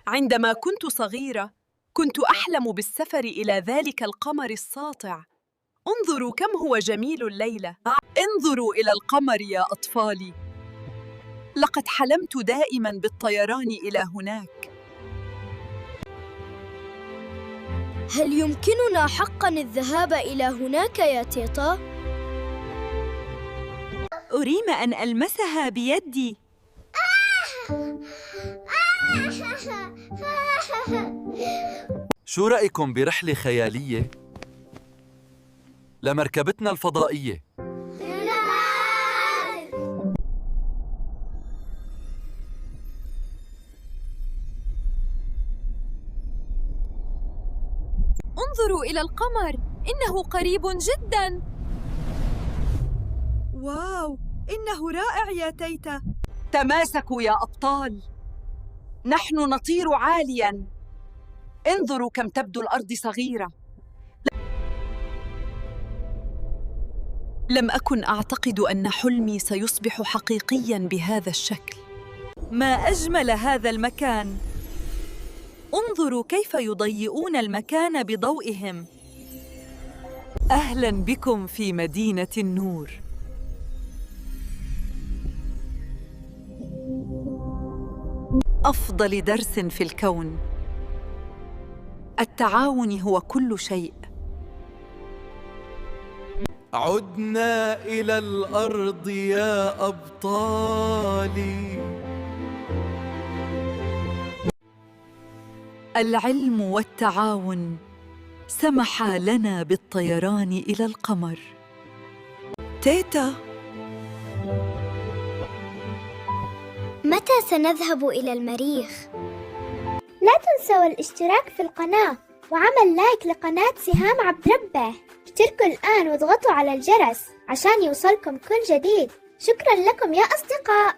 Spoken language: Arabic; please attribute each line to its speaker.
Speaker 1: عندما كنت صغيرة، كنت أحلم بالسفر إلى ذلك القمر الساطع. انظروا كم هو جميل الليلة. انظروا إلى القمر يا أطفالي. لقد حلمت دائماً بالطيران إلى هناك.
Speaker 2: هل يمكننا حقاً الذهاب إلى هناك يا تيتا؟
Speaker 1: أريم أن ألمسها بيدي.
Speaker 3: شو رأيكم برحلة خيالية لمركبتنا الفضائية؟
Speaker 1: انظروا إلى القمر، إنه قريب جداً. واو، إنه رائع يا تيتا. تماسكوا يا أبطال، نحن نطير عالياً. انظروا كم تبدو الأرض صغيرة. لم أكن أعتقد أن حلمي سيصبح حقيقياً بهذا الشكل. ما أجمل هذا المكان. انظروا كيف يضيئون المكان بضوئهم. أهلاً بكم في مدينة النور. أفضل درس في الكون. التعاون هو كل شيء.
Speaker 3: عدنا إلى الأرض يا أبطالي.
Speaker 1: العلم والتعاون سمحا لنا بالطيران إلى القمر. تيتا،
Speaker 2: متى سنذهب إلى المريخ؟
Speaker 4: لا تنسوا الاشتراك في القناة وعمل لايك لقناة سهام عبد ربه. اشتركوا الآن واضغطوا على الجرس عشان يوصلكم كل جديد. شكراً لكم يا أصدقاء.